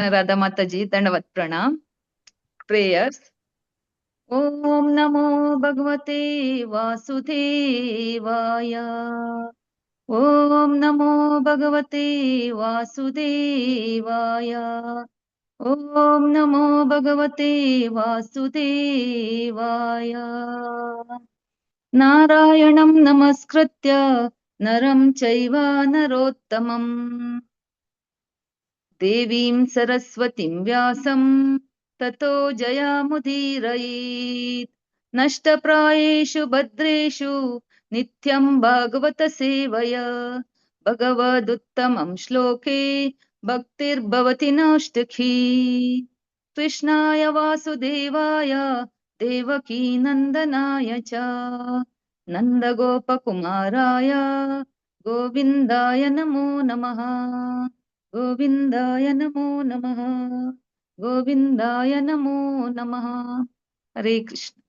राधा माता जी दंडवत प्रणाम। प्रेयर्स। ओम नमो भगवते वासुदेवाय। ओम नमो भगवते वासुदेवाय। ओम नमो भगवते वासुदेवाय। नारायणं नमस्कृत्य नरं चैव नरोत्तमम् देवीं सरस्वतीं व्यासं ततो जयामुदीरयेत्। नष्टप्रायेषु भद्रेषु नित्यं भागवत सेवया भगवदुत्तमं श्लोके भक्तिर्भवति नौष्टकी। कृष्णाय वासुदेवाय देवकी नन्दनाय च नन्दगोपकुमाराय गोविन्दाय नमो नमः। गोविन्दाय नमो नमः। गोविन्दाय नमो नमः। हरे कृष्ण।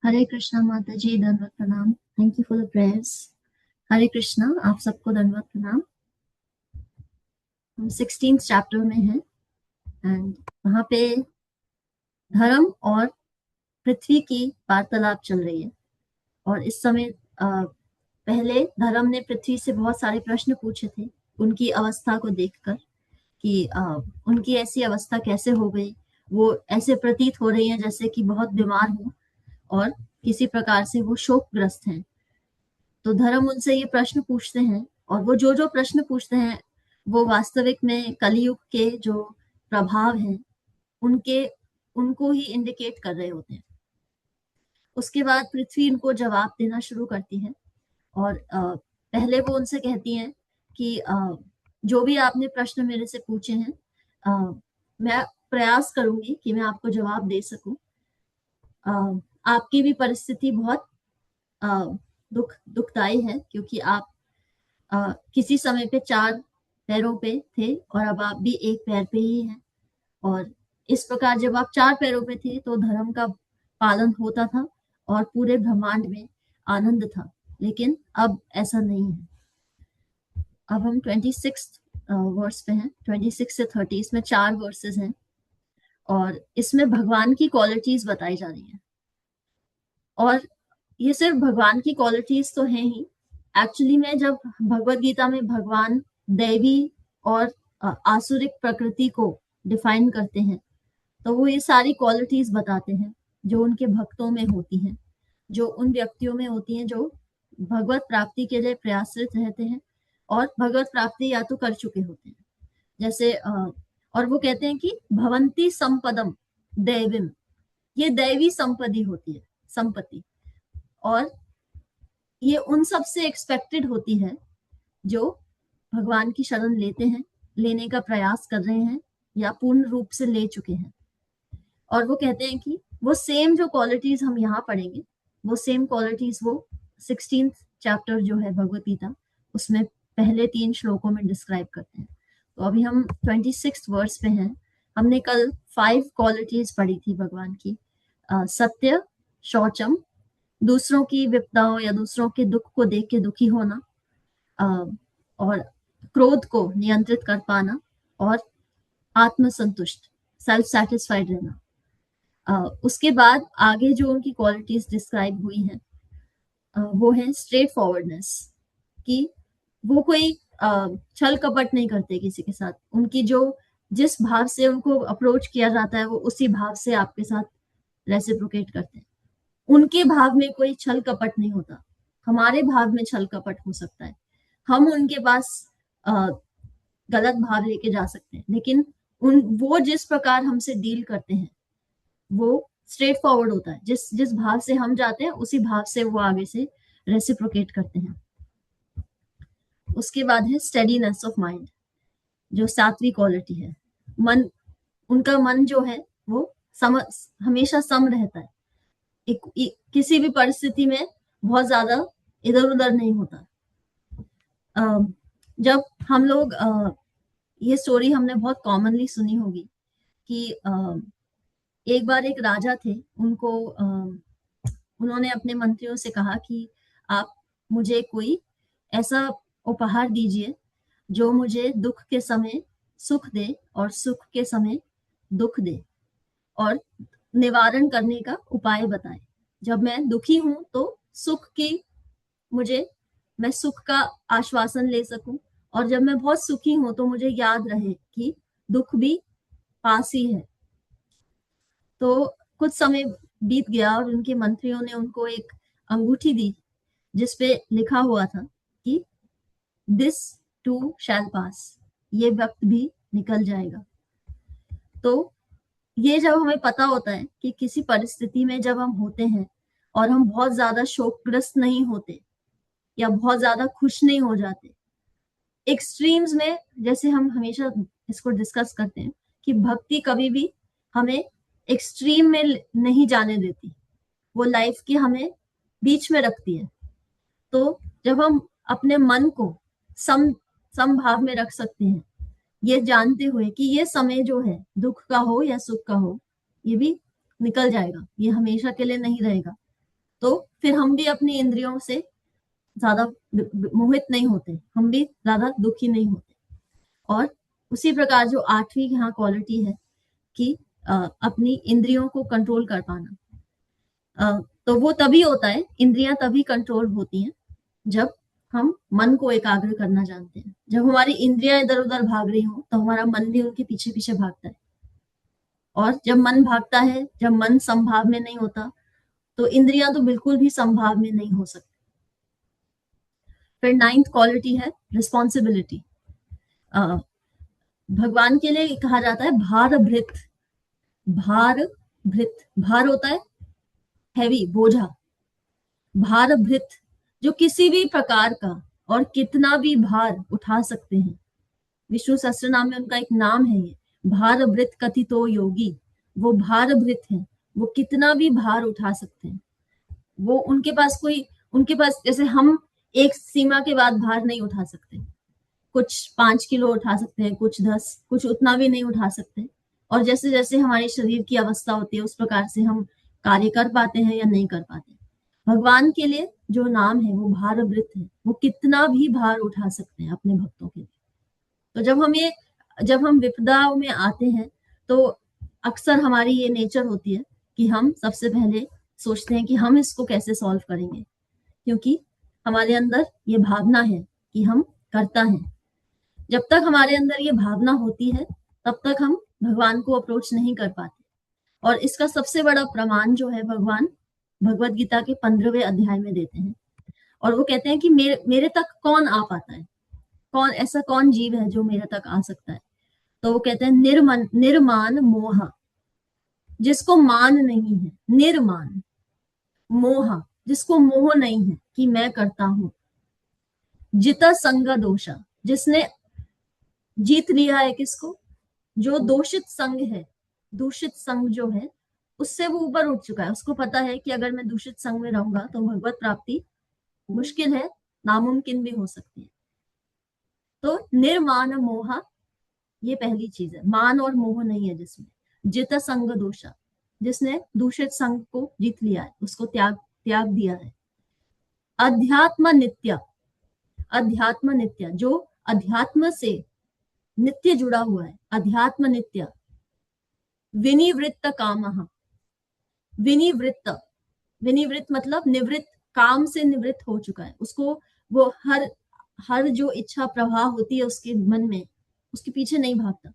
हरे कृष्णा माता जी, दंडवत प्रणाम। Thank you for the prayers. Hare Krishna, आप सबको दंडवत प्रणाम। हम 16th चैप्टर में हैं एंड वहां पे धर्म और पृथ्वी की वार्तालाप चल रही है। और इस समय पहले धर्म ने पृथ्वी से बहुत सारे प्रश्न पूछे थे उनकी अवस्था को देखकर कि उनकी ऐसी अवस्था कैसे हो गई। वो ऐसे प्रतीत हो रही है जैसे कि बहुत बीमार हो और किसी प्रकार से वो शोकग्रस्त हैं। तो धर्म उनसे ये प्रश्न पूछते हैं और वो जो जो प्रश्न पूछते हैं वो वास्तविक में कलयुग के जो प्रभाव हैं उनके उनको ही इंडिकेट कर रहे होते हैं। उसके बाद पृथ्वी इनको जवाब देना शुरू करती है और पहले वो उनसे कहती हैं कि जो भी आपने प्रश्न मेरे से पूछे हैं मैं प्रयास करूंगी कि मैं आपको जवाब दे सकूं। आपकी भी परिस्थिति बहुत दुखदाई है क्योंकि आप किसी समय पे 4 पैरों पे थे और अब आप भी 1 पैर पे ही हैं। और इस प्रकार जब आप 4 पैरों पे थे तो धर्म का पालन होता था और पूरे ब्रह्मांड में आनंद था, लेकिन अब ऐसा नहीं है। अब हम 26 वर्स पे हैं, 26 से 30। इसमें 4 वर्सेस हैं और इसमें भगवान की क्वालिटीज बताई जा रही हैं। और ये सिर्फ भगवान की क्वालिटीज तो हैं ही। एक्चुअली में जब भगवत गीता में भगवान दैवी और आसुरिक प्रकृति को डिफाइन करते हैं तो वो ये सारी क्वालिटीज बताते हैं जो उनके भक्तों में होती हैं, जो उन व्यक्तियों में होती हैं जो भगवत प्राप्ति के लिए प्रयासरत रहते हैं और भगवत प्राप्ति या तो कर चुके होते हैं। जैसे और वो कहते हैं कि भवंती संपदम दैविम, ये दैवी संपत्ति होती है, संपत्ति। और ये उन सब से एक्सपेक्टेड होती है जो भगवान की शरण लेते हैं, लेने का प्रयास कर रहे हैं या पूर्ण रूप से ले चुके हैं। और वो कहते हैं कि वो सेम जो क्वालिटीज हम यहाँ पढ़ेंगे वो सेम क्वालिटीज वो 16th चैप्टर जो है भगवत गीता उसमें पहले 3 श्लोकों में डिस्क्राइब करते हैं। तो अभी हम 26th वर्स पे हैं। हमने कल 5 क्वालिटीज पढ़ी थी भगवान की। सत्य, शौचम, दूसरों की विपदाओं या दूसरों के दुख को देख के दुखी होना, और क्रोध को नियंत्रित कर पाना, और आत्मसंतुष्ट, सेल्फ सेटिस्फाइड रहना। उसके बाद आगे जो उनकी क्वालिटीज डिस्क्राइब हुई हैं वो है स्ट्रेट फॉरवर्डनेस, कि वो कोई छल कपट नहीं करते किसी के साथ। उनकी जो जिस भाव से उनको अप्रोच किया जाता है वो उसी भाव से आपके साथ रेसिप्रोकेट करते हैं। उनके भाव में कोई छल कपट नहीं होता। हमारे भाव में छल कपट हो सकता है, हम उनके पास गलत भाव लेके जा सकते हैं, लेकिन वो जिस प्रकार हमसे डील करते हैं वो स्ट्रेट फॉरवर्ड होता है। जिस जिस भाव से हम जाते हैं उसी भाव से वो आगे से रेसिप्रोकेट करते हैं। उसके बाद है स्टेडीनेस ऑफ माइंड, जो 7वीं क्वालिटी है। मन, उनका मन जो है वो हमेशा सम रहता है। किसी भी परिस्थिति में बहुत ज्यादा इधर उधर नहीं होता। जब हम लोग ये स्टोरी हमने बहुत कॉमनली सुनी होगी कि एक बार एक राजा थे, उन्होंने अपने मंत्रियों से कहा कि आप मुझे कोई ऐसा उपहार दीजिए जो मुझे दुख के समय सुख दे और सुख के समय दुख दे और निवारण करने का उपाय बताए। जब मैं दुखी हूं तो सुख की मुझे मैं सुख का आश्वासन ले सकूं, और जब मैं बहुत सुखी हूं तो मुझे याद रहे कि दुख भी पास ही है। तो कुछ समय बीत गया और उनके मंत्रियों ने उनको एक अंगूठी दी जिसपे लिखा हुआ था कि दिस टू शैल पास, ये वक्त भी निकल जाएगा। तो ये जब हमें पता होता है कि किसी परिस्थिति में जब हम होते हैं और हम बहुत ज्यादा शोकग्रस्त नहीं होते या बहुत ज्यादा खुश नहीं हो जाते, एक्सट्रीम्स में, जैसे हम हमेशा इसको डिस्कस करते हैं कि भक्ति कभी भी हमें एक्सट्रीम में नहीं जाने देती, वो लाइफ की हमें बीच में रखती है। तो जब हम अपने मन को समभाव में रख सकते हैं, ये जानते हुए कि ये समय जो है दुख का हो या सुख का हो, ये भी निकल जाएगा, ये हमेशा के लिए नहीं रहेगा, तो फिर हम भी अपनी इंद्रियों से ज्यादा मोहित नहीं होते, हम भी ज्यादा दुखी नहीं होते। और उसी प्रकार जो आठवीं यहाँ क्वालिटी है कि अपनी इंद्रियों को कंट्रोल कर पाना, तो वो तभी होता है, इंद्रियां तभी कंट्रोल होती हैं जब हम मन को एकाग्र करना जानते हैं। जब हमारी इंद्रियां इधर उधर भाग रही हो तो हमारा मन भी उनके पीछे पीछे भागता है, और जब मन भागता है, जब मन संभाव में नहीं होता, तो इंद्रियां तो बिल्कुल भी संभाव में नहीं हो सकती। फिर 9th क्वालिटी है रिस्पॉन्सिबिलिटी। भगवान के लिए कहा जाता है भार भृत। भार भृत, भार होता है हैवी, बोझा। भार भृत, जो किसी भी प्रकार का और कितना भी भार उठा सकते हैं। विष्णु सहस्त्र नाम में उनका एक नाम है ये, भार भृत कथितो योगी। वो भार भृत है, वो कितना भी भार उठा सकते हैं। वो उनके पास जैसे हम एक सीमा के बाद भार नहीं उठा सकते, कुछ 5 किलो उठा सकते हैं, कुछ 10, कुछ उतना भी नहीं उठा सकते। और जैसे जैसे हमारे शरीर की अवस्था होती है उस प्रकार से हम कार्य कर पाते हैं या नहीं कर पाते। भगवान के लिए जो नाम है वो भार भृत है, वो कितना भी भार उठा सकते हैं अपने भक्तों के लिए। तो जब हम विपदा में आते हैं तो अक्सर हमारी ये नेचर होती है कि हम सबसे पहले सोचते हैं कि हम इसको कैसे सॉल्व करेंगे, क्योंकि हमारे अंदर ये भावना है कि हम करता है। जब तक हमारे अंदर ये भावना होती है तब तक हम भगवान को अप्रोच नहीं कर पाते। और इसका सबसे बड़ा प्रमाण जो है भगवान भगवत गीता के 15वें अध्याय में देते हैं, और वो कहते हैं कि मेरे तक कौन आ पाता है, कौन जीव है जो मेरे तक आ सकता है। तो वो कहते हैं निर्मान मोह, जिसको मान नहीं है, निर्मान मोह, जिसको मोह नहीं है कि मैं करता हूं। जिता संग दोषा, जिसने जीत लिया है किसको, जो दूषित संग है, दूषित संग जो है उससे वो ऊपर उठ चुका है। उसको पता है कि अगर मैं दूषित संग में रहूंगा तो भगवत प्राप्ति मुश्किल है, नामुमकिन भी हो सकती है। तो निर्मान मोह, ये पहली चीज है, मान और मोह नहीं है जिसमें। जित संग दोषा, जिसने दूषित संग को जीत लिया है, उसको त्याग दिया है। अध्यात्म नित्य, अध्यात्म नित्य, जो अध्यात्म से नित्य जुड़ा हुआ है, अध्यात्म नित्य। विनिवृत्त काम, विनिवृत्त, विनिवृत्त मतलब निवृत्त, काम से निवृत्त हो चुका है। उसको वो हर जो इच्छा प्रवाह होती है उसके मन में, उसके पीछे नहीं भागता।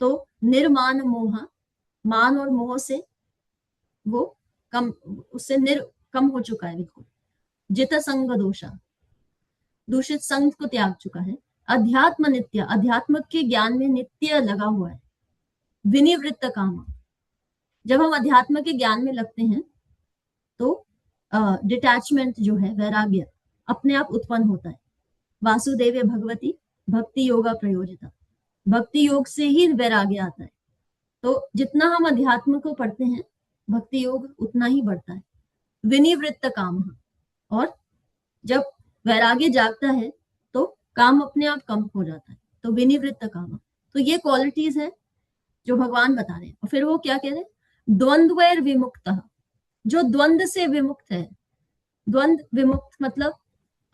तो निर्मान मोह, मान और मोह से वो कम हो चुका है बिल्कुल। जित संग दोषा, दूषित संग को त्याग चुका है। अध्यात्म नित्य, अध्यात्म के ज्ञान में नित्य लगा हुआ है। विनिवृत्त काम, जब हम अध्यात्म के ज्ञान में लगते हैं तो डिटैचमेंट जो है, वैराग्य अपने आप उत्पन्न होता है। वासुदेव भगवती भक्ति योगा प्रयोजिता, भक्ति योग से ही वैराग्य आता है। तो जितना हम अध्यात्म को पढ़ते हैं भक्ति योग उतना ही बढ़ता है। विनिवृत्त काम, और जब वैराग्य जागता है तो काम अपने आप कम हो जाता है। तो विनिवृत्त काम, तो ये क्वालिटीज है जो भगवान बता रहे हैं। और फिर वो क्या कह रहे हैं, द्वंद्वैर विमुक्त, जो द्वंद्व से विमुक्त है। द्वंद्व विमुक्त मतलब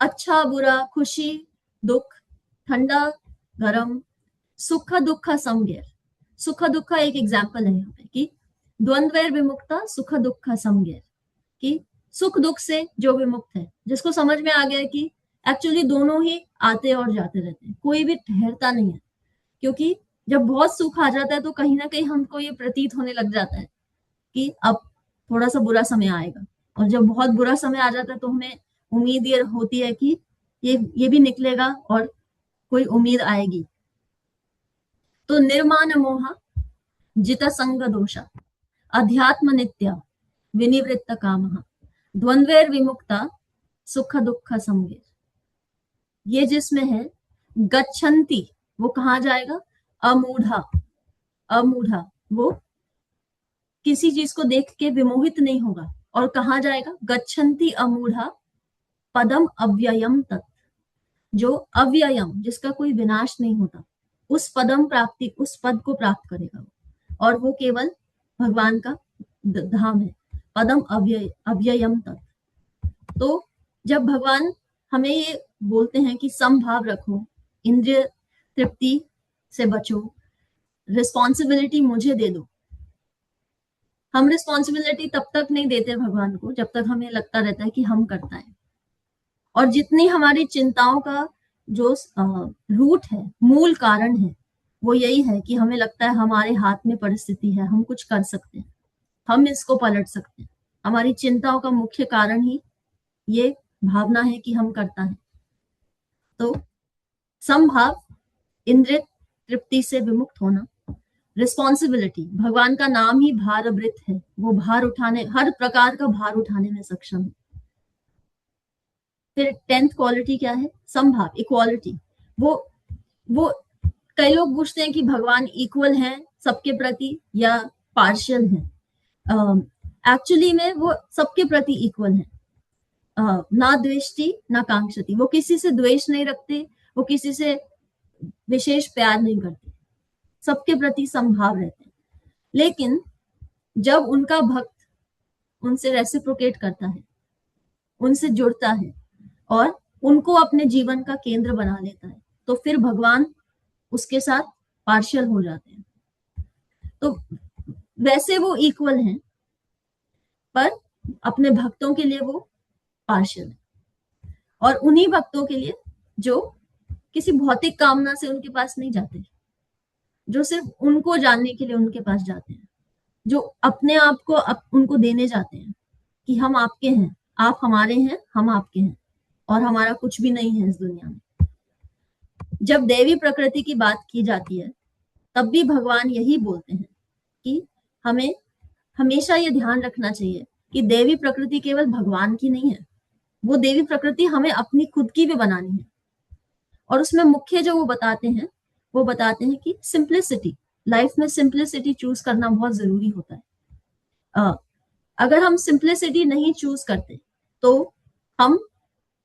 अच्छा बुरा, खुशी दुख, ठंडा गरम, सुख दुख समगैर। सुख दुख एक एग्जाम्पल है यहाँ पे कि द्वंद्वैर विमुक्ता सुख दुख समगैर, कि सुख दुख से जो विमुक्त है, जिसको समझ में आ गया है कि एक्चुअली दोनों ही आते और जाते रहते हैं, कोई भी ठहरता नहीं है। क्योंकि जब बहुत सुख आ जाता है तो कहीं ना कहीं हमको ये प्रतीत होने लग जाता है कि अब थोड़ा सा बुरा समय आएगा, और जब बहुत बुरा समय आ जाता है तो हमें उम्मीद ये होती है कि ये भी निकलेगा और कोई उम्मीद आएगी। तो निर्माण मोह जित संग दोषा अध्यात्म नित्या विनिवृत्त काम द्वंद्वैर विमुक्ता सुख दुख समगैर। ये जिसमें है गच्छन्ति, वो कहाँ जाएगा? अमूढ़ा, अमूढ़ा वो किसी चीज को देख के विमोहित नहीं होगा, और कहाँ जाएगा? गच्छन्ति अमूढ़ा पदम अव्ययम तत्, जो अव्ययम, जिसका कोई विनाश नहीं होता, उस पदम प्राप्ति, उस पद को प्राप्त करेगा, और वो केवल भगवान का धाम है। पदम अव्ययम तत्। तो जब भगवान हमें ये बोलते हैं कि समभाव रखो, इंद्रिय तृप्ति से बचो, रिस्पॉन्सिबिलिटी मुझे दे दो, हम रिस्पॉन्सिबिलिटी तब तक नहीं देते भगवान को जब तक हमें लगता रहता है कि हम करता है। और जितनी हमारी चिंताओं का जो रूट है, मूल कारण है, वो यही है कि हमें लगता है हमारे हाथ में परिस्थिति है, हम कुछ कर सकते हैं, हम इसको पलट सकते हैं। हमारी चिंताओं का मुख्य कारण ही ये भावना है कि हम करता है। तो समभाव, इंद्रिय तृप्ति से विमुक्त होना, रिस्पॉन्सिबिलिटी, भगवान का नाम ही भारवृत है, वो भार उठाने, हर प्रकार का भार उठाने में सक्षम है। फिर 10th क्वालिटी क्या है? समभाव, इक्वालिटी। वो कई लोग पूछते हैं कि भगवान इक्वल हैं सबके प्रति या पार्शियल हैं। एक्चुअली में वो सबके प्रति इक्वल हैं। ना द्वेष्टि ना कांक्षति, वो किसी से द्वेष नहीं रखते, वो किसी से विशेष प्यार नहीं करते, सबके प्रति समभाव रहते हैं। लेकिन जब उनका भक्त उनसे रेसिप्रोकेट करता है, उनसे जुड़ता है और उनको अपने जीवन का केंद्र बना लेता है, तो फिर भगवान उसके साथ पार्शियल हो जाते हैं। तो वैसे वो इक्वल हैं, पर अपने भक्तों के लिए वो पार्शियल है, और उन्हीं भक्तों के लिए जो किसी भौतिक कामना से उनके पास नहीं जाते, जो सिर्फ उनको जानने के लिए उनके पास जाते हैं, जो अपने आप को उनको देने जाते हैं कि हम आपके हैं, आप हमारे हैं, हम आपके हैं, और हमारा कुछ भी नहीं है इस दुनिया में। जब देवी प्रकृति की बात की जाती है तब भी भगवान यही बोलते हैं कि हमें हमेशा ये ध्यान रखना चाहिए कि देवी प्रकृति केवल भगवान की नहीं है, वो देवी प्रकृति हमें अपनी खुद की भी बनानी है। और उसमें मुख्य जो वो बताते हैं कि सिंप्लिसिटी, लाइफ में सिंप्लिसिटी चूज करना बहुत जरूरी होता है। अगर हम सिंप्लिसिटी नहीं चूज करते तो हम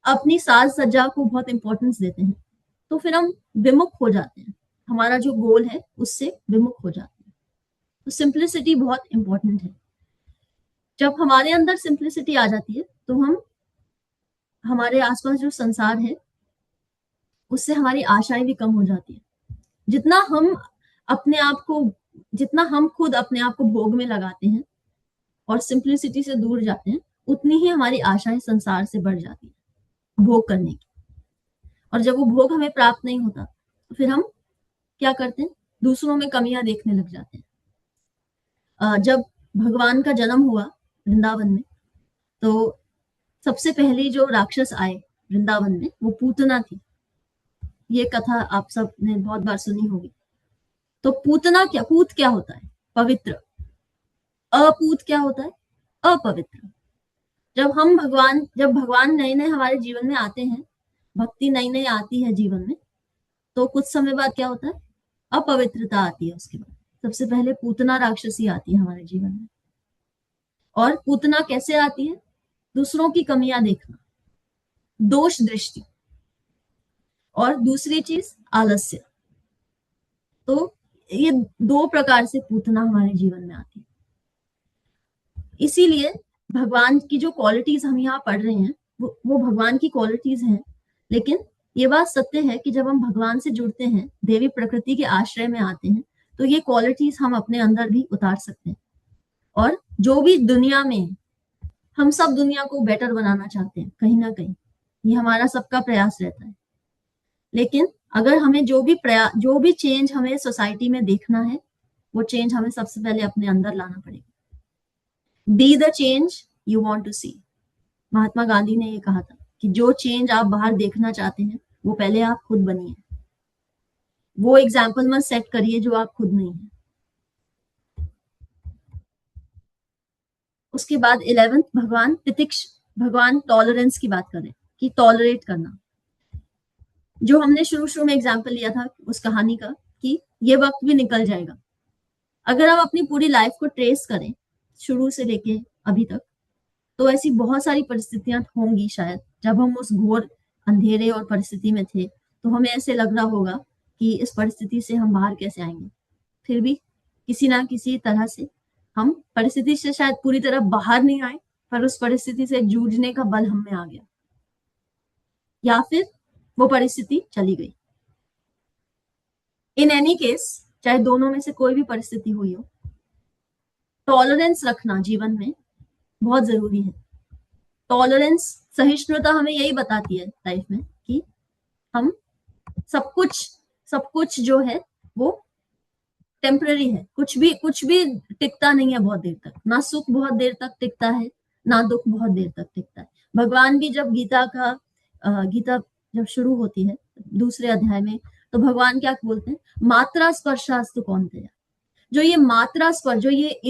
अपनी साज सज्जा को बहुत इंपॉर्टेंस देते हैं, तो फिर हम विमुख हो जाते हैं, हमारा जो गोल है उससे विमुख हो जाते हैं। तो सिंप्लिसिटी बहुत इंपॉर्टेंट है। जब हमारे अंदर सिंप्लिसिटी आ जाती है तो हम, हमारे आसपास जो संसार है उससे हमारी आशाएं भी कम हो जाती है। जितना हम अपने आप को, जितना हम खुद अपने आप को भोग में लगाते हैं और सिंप्लिसिटी से दूर जाते हैं, उतनी ही हमारी आशाएं संसार से बढ़ जाती है भोग करने की। और जब वो भोग हमें प्राप्त नहीं होता तो फिर हम क्या करते हैं? दूसरों में कमियां देखने लग जाते हैं। जब भगवान का जन्म हुआ वृंदावन में, तो सबसे पहले जो राक्षस आए वृंदावन में वो पूतना थी। ये कथा आप सब ने बहुत बार सुनी होगी। तो पूतना क्या, पूत क्या होता है? पवित्र। अपूत क्या होता है? अपवित्र। जब भगवान नए नए हमारे जीवन में आते हैं, भक्ति नई नई आती है जीवन में, तो कुछ समय बाद क्या होता है? अपवित्रता आती है। उसके बाद सबसे पहले पूतना राक्षसी आती है हमारे जीवन में। और पूतना कैसे आती है? दूसरों की कमियां देखना, दोष दृष्टि, और दूसरी चीज आलस्य। तो ये दो प्रकार से पूतना हमारे जीवन में आती है। इसीलिए भगवान की जो क्वालिटीज हम यहाँ पढ़ रहे हैं वो भगवान की क्वालिटीज हैं, लेकिन ये बात सत्य है कि जब हम भगवान से जुड़ते हैं, देवी प्रकृति के आश्रय में आते हैं, तो ये क्वालिटीज हम अपने अंदर भी उतार सकते हैं। और जो भी दुनिया में, हम सब दुनिया को बेटर बनाना चाहते हैं कहीं ना कहीं, ये हमारा सबका प्रयास रहता है। लेकिन अगर हमें जो भी चेंज हमें सोसाइटी में देखना है, वो चेंज हमें सबसे पहले अपने अंदर लाना पड़ेगा। Be the change you want to see. Mahatma Gandhi ने ये कहा था कि जो चेंज आप बाहर देखना चाहते हैं, वो पहले आप खुद बनिए। वो एग्जाम्पल मत सेट करिए जो आप खुद नहीं है। उसके बाद 11th, भगवान तितिक्ष, भगवान टॉलरेंस की बात करें कि टॉलरेट करना। जो हमने शुरू में एग्जाम्पल लिया था उस कहानी का कि ये वक्त भी निकल जाएगा। अगर हम अपनी पूरी लाइफ को ट्रेस करें शुरू से लेके अभी तक, तो ऐसी बहुत सारी परिस्थितियां होंगी शायद जब हम उस घोर अंधेरे और परिस्थिति में थे, तो हमें ऐसे लग रहा होगा कि इस परिस्थिति से हम बाहर कैसे आएंगे। फिर भी किसी ना किसी तरह से हम परिस्थिति से शायद पूरी तरह बाहर नहीं आए, पर उस परिस्थिति से जूझने का बल हम में आ गया, या फिर वो परिस्थिति चली गई। इन एनी केस, चाहे दोनों में से कोई भी परिस्थिति हुई हो, टॉलरेंस रखना जीवन में बहुत जरूरी है। टॉलरेंस, सहिष्णुता हमें यही बताती है लाइफ में कि हम सब कुछ जो है वो टेम्पररी है। कुछ भी टिकता नहीं है बहुत देर तक। ना सुख बहुत देर तक टिकता है, ना दुख बहुत देर तक टिकता है। भगवान भी जब गीता जब शुरू होती है दूसरे अध्याय में, तो भगवान क्या बोलते हैं, मात्रा स्पर्शास्तु कौन्तेय। जो ये मात्रा स्पर्श, जो ये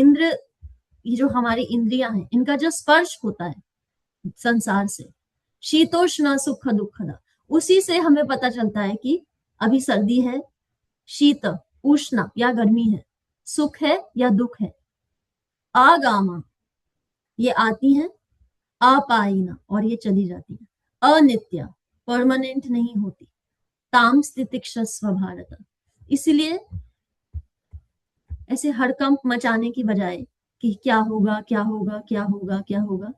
जो हमारी इंद्रियां हैं, इनका जो स्पर्श होता है संसार से, शीतोष्ण सुख दुखदा, उसी से हमें पता चलता है कि अभी सर्दी है, शीत उष्ण या गर्मी है, सुख है या दुख है। आगामा, ये आती हैं, अपायिना, और ये चली जाती है। अनित्य, परमानेंट नहीं होती। ताम स्थितिक्षस्व भारत। इसलिए ऐसे हड़कंप मचाने की बजाय कि क्या होगा क्या होगा क्या होगा क्या होगा,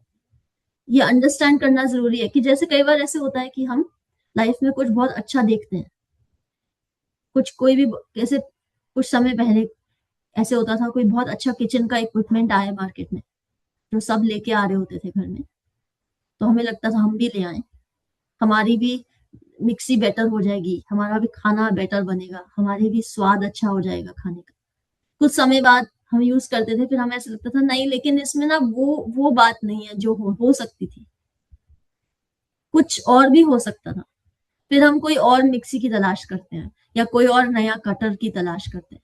ये अंडरस्टैंड करना जरूरी है कि जैसे कई बार ऐसे होता है कि हम लाइफ में कुछ बहुत अच्छा देखते हैं, जैसे कुछ समय पहले ऐसे होता था, कोई बहुत अच्छा किचन का इक्विपमेंट आया मार्केट में, जो सब लेके आ रहे होते थे घर में, तो हमें लगता था हम भी ले आए, हमारी भी मिक्सी बेटर हो जाएगी, हमारा भी खाना बेटर बनेगा, हमारे भी स्वाद अच्छा हो जाएगा खाने का। कुछ समय बाद हम यूज करते थे, फिर हमें ऐसा लगता था नहीं, लेकिन इसमें ना वो बात नहीं है जो हो सकती थी, कुछ और भी हो सकता था। फिर हम कोई और मिक्सी की तलाश करते हैं या कोई और नया कटर की तलाश करते हैं।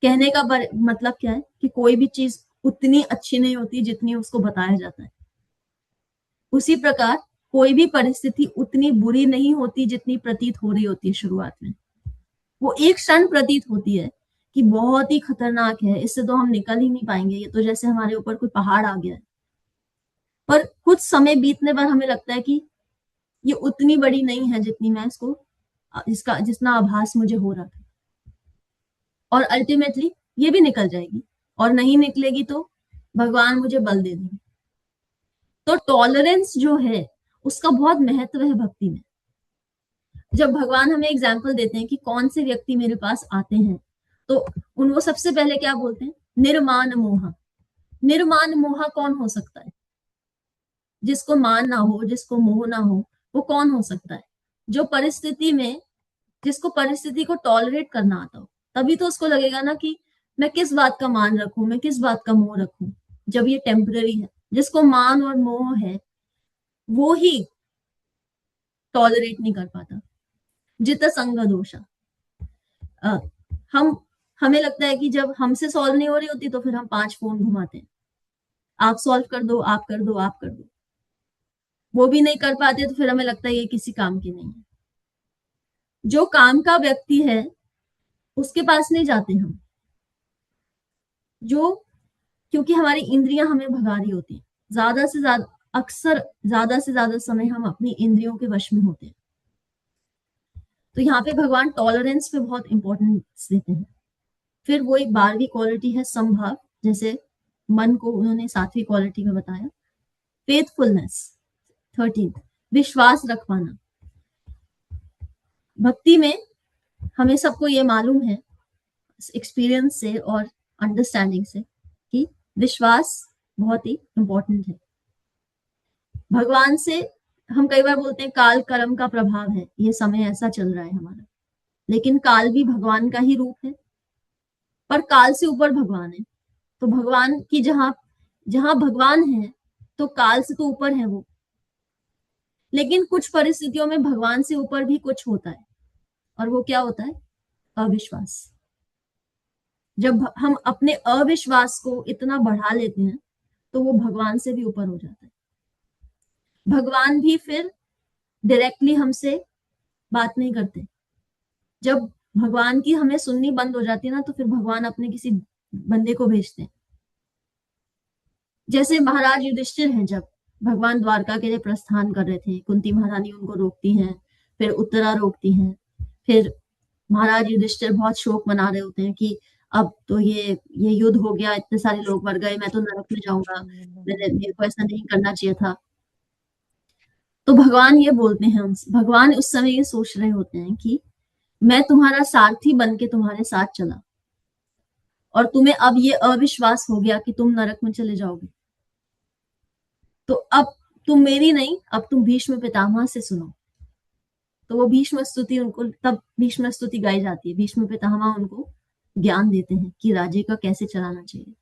कहने का मतलब क्या है कि कोई भी चीज उतनी अच्छी नहीं होती जितनी उसको बताया जाता है। उसी प्रकार कोई भी परिस्थिति उतनी बुरी नहीं होती जितनी प्रतीत हो रही होती है शुरुआत में। वो एक क्षण प्रतीत होती है कि बहुत ही खतरनाक है, इससे तो हम निकल ही नहीं पाएंगे, ये तो जैसे हमारे ऊपर कोई पहाड़ आ गया है। पर कुछ समय बीतने पर हमें लगता है कि ये उतनी बड़ी नहीं है जितनी मैं जितना आभास मुझे हो रहा था। और अल्टीमेटली ये भी निकल जाएगी, और नहीं निकलेगी तो भगवान मुझे बल दे देंगे। तो टॉलरेंस जो है उसका बहुत महत्व है भक्ति में। जब भगवान हमें एग्जाम्पल देते हैं कि कौन से व्यक्ति मेरे पास आते हैं, तो वो सबसे पहले क्या बोलते हैं, निर्मान मोह। निर्मान मोह कौन हो सकता है? जिसको मान ना हो, जिसको मोह ना हो, वो कौन हो सकता है? जिसको परिस्थिति को टॉलरेट करना आता हो। तभी तो उसको लगेगा ना कि मैं किस बात का मान रखूं, मैं किस बात का मोह रखूं, जब ये टेम्पररी है। जिसको मान और मोह है वो ही टॉलरेट नहीं कर पाता। जित संग दोषा। हमें लगता है कि जब हमसे सॉल्व नहीं हो रही होती तो फिर हम 5 फोन घुमाते हैं, आप सॉल्व कर दो, आप कर दो, आप कर दो। वो भी नहीं कर पाते तो फिर हमें लगता है ये किसी काम की नहीं है। जो काम का व्यक्ति है उसके पास नहीं जाते हम, जो क्योंकि हमारी इंद्रियां हमें भगा रही होती है। ज्यादा से ज्यादा समय हम अपनी इंद्रियों के वश में होते हैं। तो यहाँ पे भगवान टॉलरेंस पे बहुत इंपॉर्टेंस देते हैं। फिर वो एक 12वीं क्वालिटी है समभाव, जैसे मन को उन्होंने 7वीं क्वालिटी में बताया। फेथफुलनेस 13, विश्वास रख पाना। भक्ति में हमें सबको ये मालूम है एक्सपीरियंस से और अंडरस्टैंडिंग से कि विश्वास बहुत ही इंपॉर्टेंट है। भगवान से हम कई बार बोलते हैं काल कर्म का प्रभाव है, ये समय ऐसा चल रहा है हमारा, लेकिन काल भी भगवान का ही रूप है, पर काल से ऊपर भगवान है। तो भगवान की जहां जहां भगवान है तो काल से तो ऊपर है वो, लेकिन कुछ परिस्थितियों में भगवान से ऊपर भी कुछ होता है, और वो क्या होता है? अविश्वास। जब हम अपने अविश्वास को इतना बढ़ा लेते हैं तो वो भगवान से भी ऊपर हो जाता है। भगवान भी फिर डायरेक्टली हमसे बात नहीं करते। जब भगवान की हमें सुननी बंद हो जाती है ना, तो फिर भगवान अपने किसी बंदे को भेजते हैं। जैसे महाराज युधिष्ठिर हैं, जब भगवान द्वारका के लिए प्रस्थान कर रहे थे, कुंती महारानी उनको रोकती हैं, फिर उत्तरा रोकती हैं, फिर महाराज युधिष्ठिर बहुत शोक मना रहे होते हैं कि अब तो ये युद्ध हो गया, इतने सारे लोग मर गए, मैं तो नरक में जाऊंगा, मेरे को ऐसा नहीं करना चाहिए था। तो भगवान ये बोलते हैं हमसे, भगवान उस समय ये सोच रहे होते हैं कि मैं तुम्हारा सारथी बन के तुम्हारे साथ चला, और तुम्हें अब ये अविश्वास हो गया कि तुम नरक में चले जाओगे, तो अब तुम मेरी नहीं, अब तुम भीष्म पितामह से सुनो। तो वो भीष्म स्तुति, उनको तब भीष्म स्तुति गाई जाती है, भीष्म पितामह उनको ज्ञान देते हैं कि राज्य का कैसे चलाना चाहिए।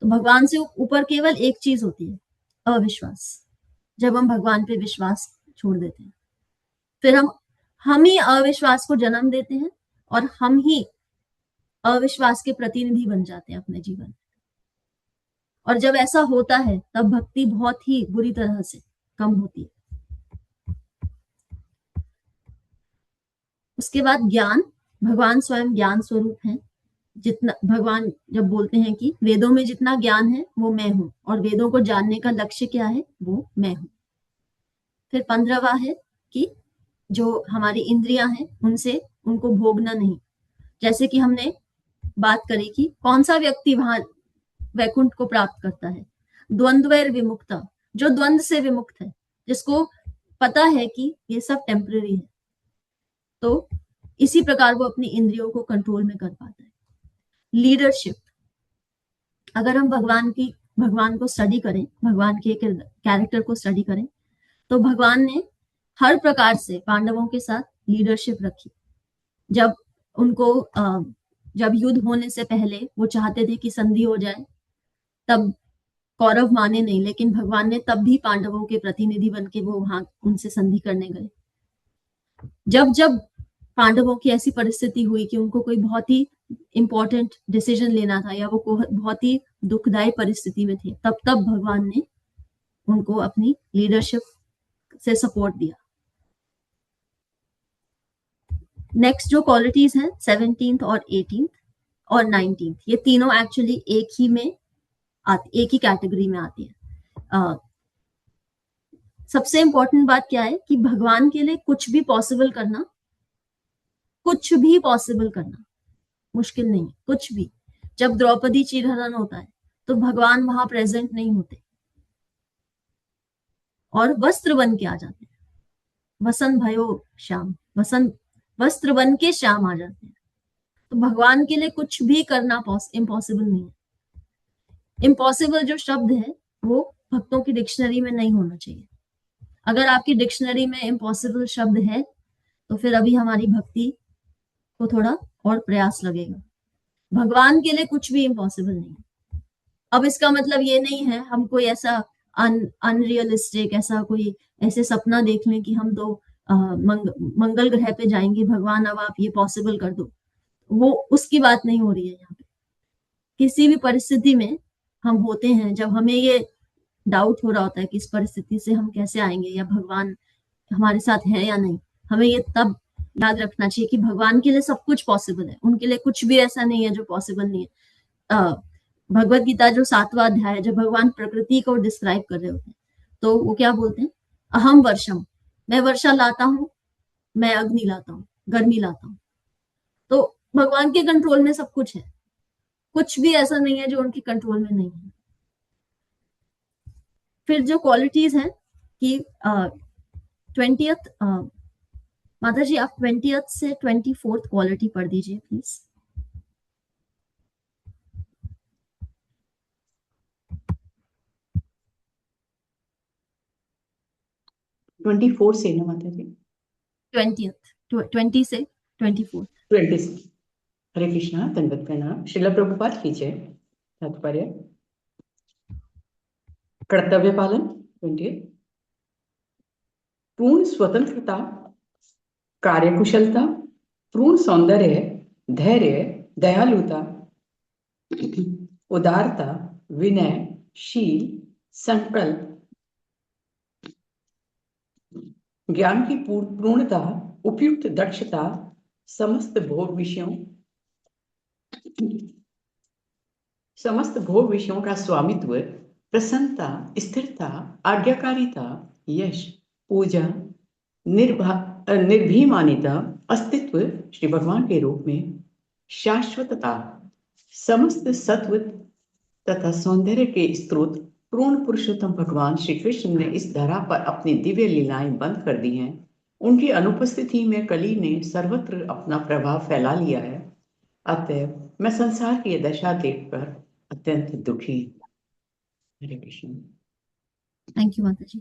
तो भगवान से ऊपर केवल एक चीज होती है, अविश्वास। जब हम भगवान पे विश्वास छोड़ देते हैं, फिर हम ही अविश्वास को जन्म देते हैं, और हम ही अविश्वास के प्रतिनिधि बन जाते हैं अपने जीवन। और जब ऐसा होता है तब भक्ति बहुत ही बुरी तरह से कम होती है। उसके बाद ज्ञान, भगवान स्वयं ज्ञान स्वरूप हैं। जितना भगवान जब बोलते हैं कि वेदों में जितना ज्ञान है वो मैं हूं, और वेदों को जानने का लक्ष्य क्या है, वो मैं हूं। फिर 15वां है कि जो हमारी इंद्रियां हैं उनसे उनको भोगना नहीं। जैसे कि हमने बात करी कि कौन सा व्यक्ति वहां वैकुंठ को प्राप्त करता है, द्वंद्वैर विमुक्ता, जो द्वंद्व से विमुक्त है, जिसको पता है कि ये सब टेम्पररी है, तो इसी प्रकार वो अपनी इंद्रियों को कंट्रोल में कर पाता है। लीडरशिप, अगर हम भगवान को स्टडी करें, भगवान के कैरेक्टर को स्टडी करें, तो भगवान ने हर प्रकार से पांडवों के साथ लीडरशिप रखी। जब उनको जब युद्ध होने से पहले वो चाहते थे कि संधि हो जाए, तब कौरव माने नहीं, लेकिन भगवान ने तब भी पांडवों के प्रतिनिधि बन के वो वहां उनसे संधि करने गए। जब जब पांडवों की ऐसी परिस्थिति हुई कि उनको कोई बहुत ही इंपॉर्टेंट डिसीजन लेना था, या वो बहुत ही दुखदायी परिस्थिति में थे, तब तब भगवान ने उनको अपनी लीडरशिप से सपोर्ट दिया। नेक्स्ट जो क्वालिटीज हैं 17th और 18th और 19th, ये तीनों एक्चुअली एक ही कैटेगरी में आती है। सबसे इंपॉर्टेंट बात क्या है कि भगवान के लिए कुछ भी पॉसिबल करना मुश्किल नहीं, कुछ भी। जब द्रौपदी चीरहरण होता है तो भगवान वहां प्रेजेंट नहीं होते और वस्त्र बन के आ जाते हैं, वसंत भयो श्याम, वसंत वस्त्र बन के श्याम आ जाते हैं। तो भगवान के लिए कुछ भी करना इम्पॉसिबल नहीं है। इम्पॉसिबल जो शब्द है वो भक्तों की डिक्शनरी में नहीं होना चाहिए। अगर आपकी डिक्शनरी में इम्पॉसिबल शब्द है तो फिर अभी हमारी भक्ति को थोड़ा और प्रयास लगेगा। भगवान के लिए कुछ भी इम्पॉसिबल नहीं है। अब इसका मतलब ये नहीं है हम कोई ऐसा अनरियलिस्टिक ऐसे सपना देख लें कि हम तो मंगल ग्रह पे जाएंगे, भगवान अब आप ये पॉसिबल कर दो। वो उसकी बात नहीं हो रही है यहाँ पे। किसी भी परिस्थिति में हम होते हैं, जब हमें ये डाउट हो रहा होता है कि इस परिस्थिति से हम कैसे आएंगे, या भगवान हमारे साथ है या नहीं, हमें ये तब याद रखना चाहिए कि भगवान के लिए सब कुछ पॉसिबल है, उनके लिए कुछ भी ऐसा नहीं है जो पॉसिबल नहीं है। भगवत गीता जो 7वां अध्याय है, जब भगवान प्रकृति को डिस्क्राइब कर रहे होते हैं तो वो क्या बोलते हैं, अहम वर्षम, मैं वर्षा लाता हूं, मैं अग्नि लाता हूँ, गर्मी लाता हूँ। तो भगवान के कंट्रोल में सब कुछ है, कुछ भी ऐसा नहीं है जो उनके कंट्रोल में नहीं है। फिर जो क्वालिटीज हैं कि 20th माता जी आप 20th से 24th क्वालिटी पढ़ दीजिए प्लीज। 24 से ना माता जी? 20 से 24। 20 से। हरे कृष्णा, दंडवत प्रणाम। श्रील प्रभुपाद की जय। तात्पर्य कर्तव्य पालन 20। पूर्ण स्वतंत्रता, कार्यकुशलता, पूर्ण सौंदर्य, धैर्य, दयालुता, उदारता, विनय, शील, संकल्प, ज्ञान की पूर्णता, उपयुक्त दक्षता, समस्त भोग विषयों का स्वामित्व, प्रसन्नता, स्थिरता, आज्ञाकारिता, यश, पूजा, निर्भीमानिता, अस्तित्व श्री भगवान के रूप में, शाश्वतता, समस्त सत्व तथा सौंदर्य के स्रोत पूर्ण पुरुषोत्तम भगवान श्री कृष्ण ने इस धरा पर अपनी दिव्य लीलाएं बंद कर दी हैं। उनकी अनुपस्थिति में कली ने सर्वत्र अपना प्रभाव फैला लिया है। अतः मैं संसार की यह दशा देखकर अत्यंत दुखी। हरे कृष्ण। थैंक यू माता जी।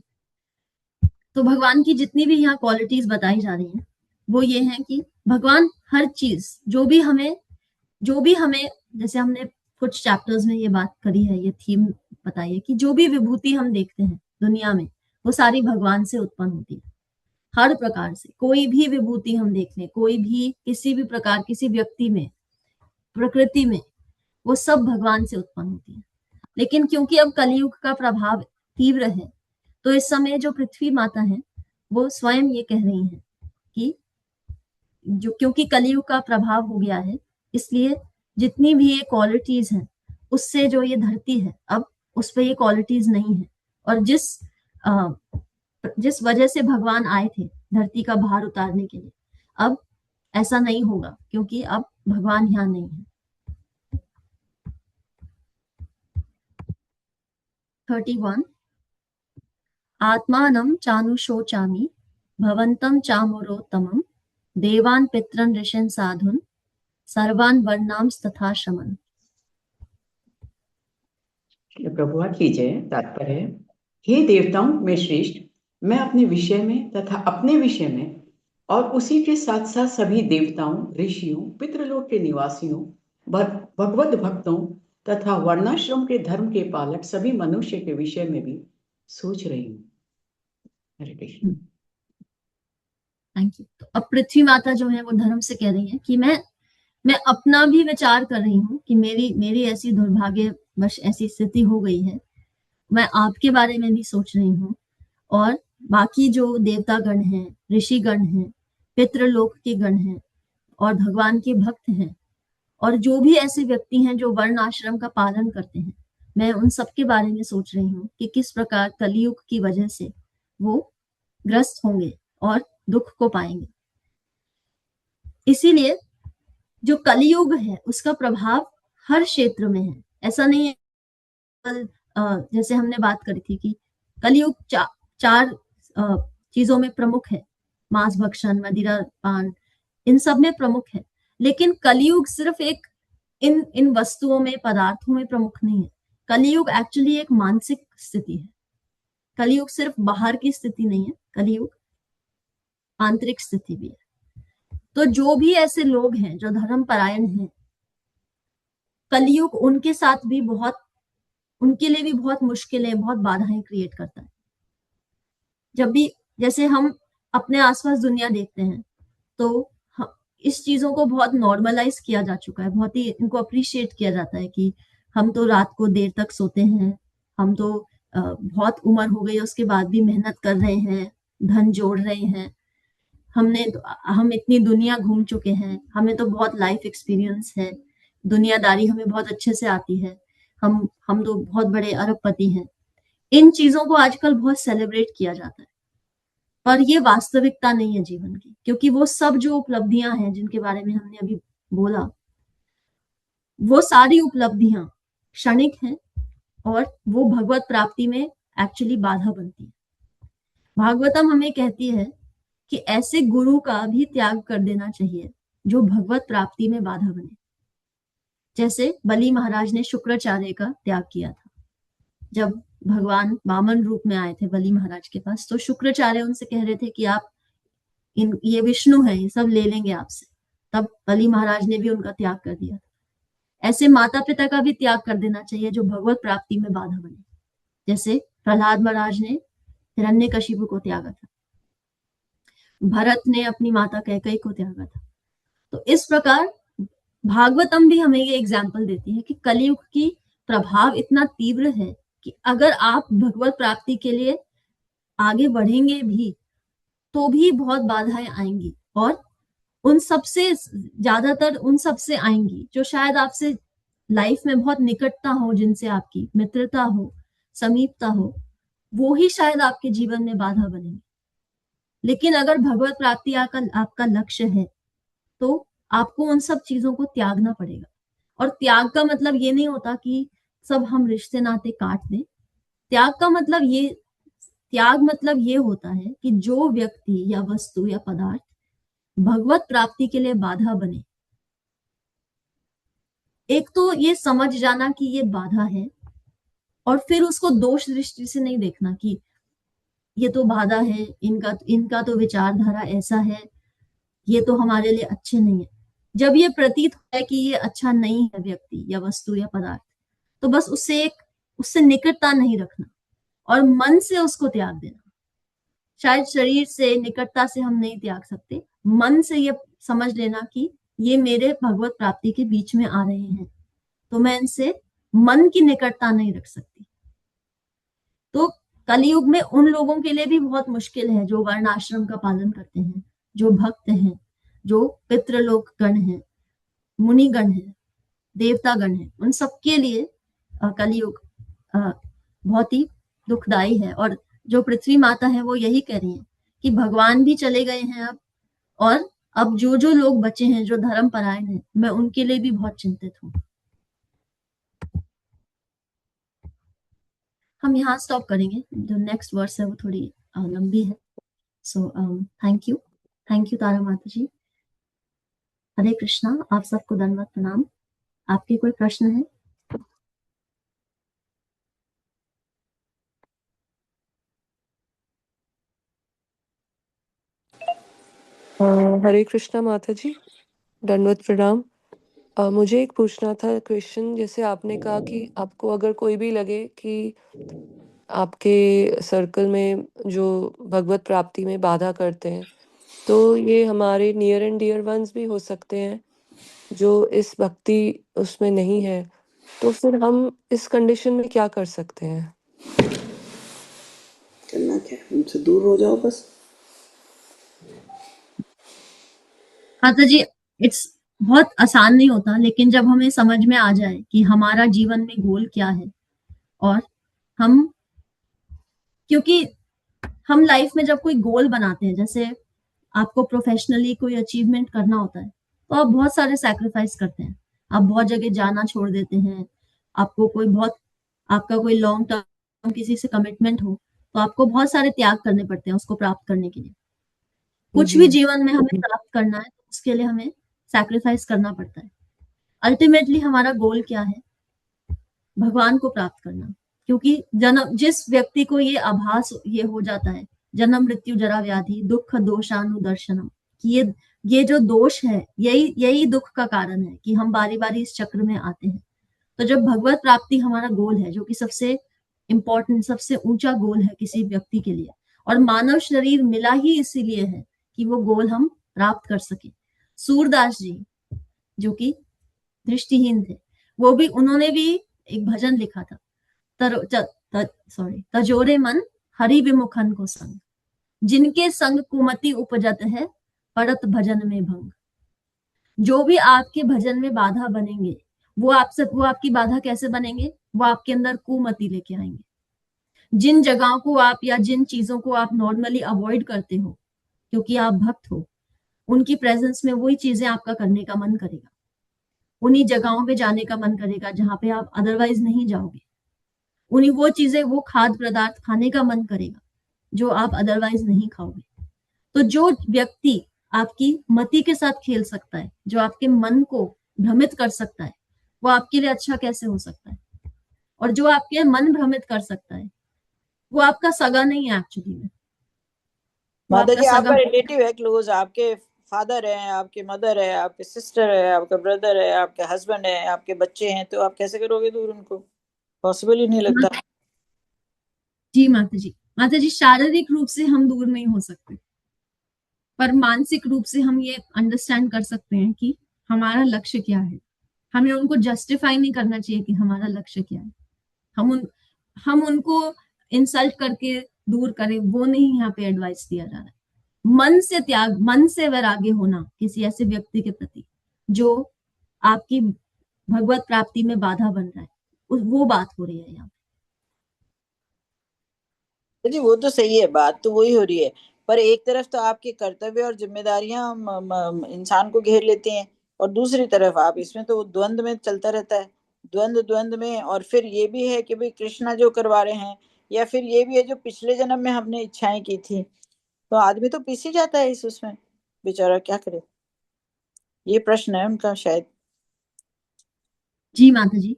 तो भगवान की जितनी भी यहाँ क्वालिटीज बताई जा रही हैं वो ये हैं कि भगवान हर चीज जो भी हमें जैसे हमने कुछ चैप्टर्स में ये बात करी है, ये थीम बताई है कि जो भी विभूति हम देखते हैं दुनिया में वो सारी भगवान से उत्पन्न होती है। हर प्रकार से कोई भी विभूति हम देख लें, कोई भी किसी भी प्रकार किसी व्यक्ति में, प्रकृति में, वो सब भगवान से उत्पन्न होती है। लेकिन क्योंकि अब कलयुग का प्रभाव तीव्र है तो इस समय जो पृथ्वी माता है वो स्वयं ये कह रही हैं कि क्योंकि कलयुग का प्रभाव हो गया है इसलिए जितनी भी ये क्वालिटीज हैं उससे जो ये धरती है अब उस पर ये क्वालिटीज नहीं है। और जिस वजह से भगवान आए थे धरती का भार उतारने के लिए, अब ऐसा नहीं होगा क्योंकि अब भगवान यहाँ नहीं है। 31 आत्मानं चानुशोचामि भवन्तं चामुरोत्तमं देवान् पितॄन् ऋषीन् साधून् सर्वान् वर्णांस्तथा शमन्। प्रभुपाद की जय। तात्पर्य हे देवताओं में श्रेष्ठ, मैं अपने विषय में तथा अपने विषय में और उसी के साथ साथ सभी देवताओं, ऋषियों, पितृलोक के निवासियों, भगवत भक्तों तथा वर्णाश्रम के धर्म के पालक सभी मनुष्य के विषय में भी सोच रही हूँ। हरे कृष्ण। Thank you. तो अब पृथ्वी माता जो है वो धर्म से कह रही है कि मैं अपना भी विचार कर रही हूँ कि मेरी ऐसी दुर्भाग्यवश ऐसी स्थिति हो गई है। मैं आपके बारे में भी सोच रही हूँ और बाकी जो देवतागण हैं, ऋषिगण हैं, पितृलोक के गण हैं और भगवान के भक्त हैं और जो भी ऐसे व्यक्ति हैं जो वर्ण आश्रम का पालन करते हैं, मैं उन सबके बारे में सोच रही हूँ कि किस प्रकार कलयुग की वजह से वो ग्रस्त होंगे और दुख को पाएंगे। इसीलिए जो कलयुग है उसका प्रभाव हर क्षेत्र में है। ऐसा नहीं है जैसे हमने बात करी थी कि कलयुग चार चीजों में प्रमुख है, मांस भक्षण, मदिरा पान, इन सब में प्रमुख है। लेकिन कलयुग सिर्फ एक इन वस्तुओं में, पदार्थों में प्रमुख नहीं है। कलयुग एक्चुअली एक मानसिक स्थिति है। कलयुग सिर्फ बाहर की स्थिति नहीं है, कलयुग आंतरिक स्थिति भी है। तो जो भी ऐसे लोग हैं जो धर्म परायण हैं, कलयुग उनके साथ भी उनके लिए भी बहुत मुश्किलें, बहुत बाधाएं क्रिएट करता है। जब भी जैसे हम अपने आसपास दुनिया देखते हैं तो इस चीजों को बहुत नॉर्मलाइज किया जा चुका है, बहुत ही इनको अप्रिशिएट किया जाता है कि हम तो रात को देर तक सोते हैं, हम तो बहुत उम्र हो गई उसके बाद भी मेहनत कर रहे हैं, धन जोड़ रहे हैं, हम इतनी दुनिया घूम चुके हैं, हमें तो बहुत लाइफ एक्सपीरियंस है, दुनियादारी हमें बहुत अच्छे से आती है, हम तो बहुत बड़े अरबपति हैं। इन चीजों को आजकल बहुत सेलिब्रेट किया जाता है पर ये वास्तविकता नहीं है जीवन की, क्योंकि वो सब जो उपलब्धियां हैं जिनके बारे में हमने अभी बोला, वो सारी उपलब्धियां क्षणिक हैं और वो भगवत प्राप्ति में एक्चुअली बाधा बनती है। भागवतम हमें कहती है कि ऐसे गुरु का भी त्याग कर देना चाहिए जो भगवत प्राप्ति में बाधा बने। जैसे बलि महाराज ने शुक्राचार्य का त्याग किया था। जब भगवान वामन रूप में आए थे बलि महाराज के पास, तो शुक्राचार्य उनसे कह रहे थे कि आप ये विष्णु है, ये सब ले लेंगे आपसे। तब बलि महाराज ने भी उनका त्याग कर दिया था। ऐसे माता पिता का भी त्याग कर देना चाहिए जो भगवत प्राप्ति में बाधा बने। जैसे प्रहलाद महाराज ने हिरण्यकशिपु को त्यागा था, भरत ने अपनी माता कैकेयी को त्यागा था। तो इस प्रकार भागवतम भी हमें ये एग्जाम्पल देती है कि कलयुग की प्रभाव इतना तीव्र है कि अगर आप भगवत प्राप्ति के लिए आगे बढ़ेंगे भी तो भी बहुत बाधाएं आएंगी, और उन सबसे ज्यादातर उन सबसे आएंगी जो शायद आपसे लाइफ में बहुत निकटता हो, जिनसे आपकी मित्रता हो, समीपता हो, वो ही शायद आपके जीवन में बाधा बनेंगे। लेकिन अगर भगवत प्राप्ति आपका लक्ष्य है तो आपको उन सब चीजों को त्यागना पड़ेगा। और त्याग का मतलब ये नहीं होता कि सब हम रिश्ते नाते काट दें। त्याग मतलब ये होता है कि जो व्यक्ति या वस्तु या पदार्थ भगवत प्राप्ति के लिए बाधा बने, एक तो ये समझ जाना कि ये बाधा है, और फिर उसको दोष दृष्टि से नहीं देखना कि ये तो बाधा है, इनका तो विचारधारा ऐसा है, ये तो हमारे लिए अच्छे नहीं है। जब ये प्रतीत होता है कि ये अच्छा नहीं है व्यक्ति या वस्तु या पदार्थ, तो बस उससे निकटता नहीं रखना और मन से उसको त्याग देना। शायद शरीर से निकटता से हम नहीं त्याग सकते, मन से ये समझ लेना कि ये मेरे भगवत प्राप्ति के बीच में आ रहे हैं, तो मैं इनसे मन की निकटता नहीं रख सकती। तो कलयुग में उन लोगों के लिए भी बहुत मुश्किल है जो वर्ण आश्रम का पालन करते हैं, जो भक्त हैं, जो पितृलोक गण हैं, मुनिगण हैं, देवतागण हैं। उन सबके लिए कलयुग बहुत ही दुखदाई है। और जो पृथ्वी माता है वो यही कह रही है कि भगवान भी चले गए हैं अब, और अब जो लोग बचे हैं जो धर्म परायण हैं, मैं उनके लिए भी बहुत चिंतित हूँ। हम यहाँ स्टॉप करेंगे, जो नेक्स्ट वर्स है वो थोड़ी लंबी है। सो थैंक यू तारा माता जी। हरे कृष्णा। आप सबको दंडवत प्रणाम। आपके कोई प्रश्न है? हरे कृष्णा माता जी, दंडवत प्रणाम। मुझे एक पूछना था क्वेश्चन। जैसे आपने कहा कि आपको अगर कोई भी लगे कि आपके सर्कल में जो भगवत प्राप्ति में बाधा करते हैं, तो ये हमारे नियर एंड डियर वंस भी हो सकते हैं जो इस भक्ति उसमें नहीं है, तो फिर हम इस कंडीशन में क्या कर सकते हैं? करना क्या है, उनसे दूर हो जाओ बस। माता जी, इट्स बहुत आसान नहीं होता, लेकिन जब हमें समझ में आ जाए कि हमारा जीवन में गोल क्या है, और क्योंकि हम लाइफ में जब कोई गोल बनाते हैं, जैसे आपको प्रोफेशनली कोई अचीवमेंट करना होता है, तो आप बहुत सारे सैक्रिफाइस करते हैं। आप बहुत जगह जाना छोड़ देते हैं। आपका कोई लॉन्ग टर्म किसी से कमिटमेंट हो, तो आपको बहुत सारे त्याग करने पड़ते हैं उसको प्राप्त करने के लिए। कुछ भी जीवन में हमें प्राप्त करना है तो उसके लिए हमें सैक्रिफाइस करना पड़ता है। अल्टीमेटली हमारा गोल क्या है? भगवान को प्राप्त करना। क्योंकि जिस व्यक्ति को ये आभास ये हो जाता है, जन्म मृत्यु जरा व्याधि दुख दोषानुदर्शनम, कि ये जो दोष है यही दुख का कारण है कि हम बारी बारी इस चक्र में आते हैं। तो जब भगवत प्राप्ति हमारा गोल है, जो कि सबसे इम्पोर्टेंट, सबसे ऊंचा गोल है किसी व्यक्ति के लिए, और मानव शरीर मिला ही इसीलिए है कि वो गोल हम प्राप्त कर सके। सूरदास जी जो कि दृष्टिहीन थे, उन्होंने भी एक भजन लिखा था, तजोरे मन हरि विमुखन को संग, जिनके संग कुमति उपजत है पड़त भजन में भंग। जो भी आपके भजन में बाधा बनेंगे, वो आपकी बाधा कैसे बनेंगे? वो आपके अंदर कुमति लेके आएंगे। जिन जगहों को आप या जिन चीजों को आप नॉर्मली अवॉइड करते हो क्योंकि आप भक्त हो, उनकी प्रेजेंस में वही चीजें आपका करने का मन करेगा। उन्हीं जगहों पे जाने का मन करेगा जहां पे आप अदरवाइज नहीं जाओगे। वो खाद्य पदार्थ खाने का मन करेगा जो आप अदरवाइज नहीं खाओगे। तो जो व्यक्ति आपकी मति के साथ खेल सकता है, जो आपके मन को भ्रमित कर सकता है, वो आपके लिए अच्छा कैसे हो सकता है? और जो आपके मन भ्रमित कर सकता है वो आपका सगा नहीं है एक्चुअली में, वो माता आपका जी सगा आपका रिलेटिव है क्लोज, आपके फादर है, आपके मदर है, आपके सिस्टर है, आपका ब्रदर है, आपके हस्बैंड है, आपके बच्चे हैं, तो आप कैसे करोगे दूर उनको? पॉसिबल ही नहीं लगता। जी माता जी शारीरिक रूप से हम दूर नहीं हो सकते, पर मानसिक रूप से हम ये अंडरस्टैंड कर सकते हैं कि हमारा लक्ष्य क्या है। हमें उनको जस्टिफाई नहीं करना चाहिए कि हमारा लक्ष्य क्या है। हम उनको इंसल्ट करके दूर करें, वो नहीं यहाँ पे एडवाइस दिया जा रहा है। मन से त्याग, मन से वैराग्य होना किसी ऐसे व्यक्ति के प्रति जो आपकी भगवत प्राप्ति में बाधा बन रहा है, वो बात हो रही है यहाँ जी वो तो सही है, बात तो वही हो रही है, पर एक तरफ तो आपके कर्तव्य और जिम्मेदारियां इंसान को घेर लेती हैं, और दूसरी तरफ आप इसमें तो द्वंद में चलता रहता है, द्वंद में। और फिर ये भी है कि भाई कृष्णा जो करवा रहे हैं, या फिर ये भी है जो पिछले जन्म में हमने इच्छाएं की थी, तो आदमी तो पिस ही जाता है इस उसमें, बेचारा क्या करे। ये प्रश्न है उनका शायद। जी माता जी।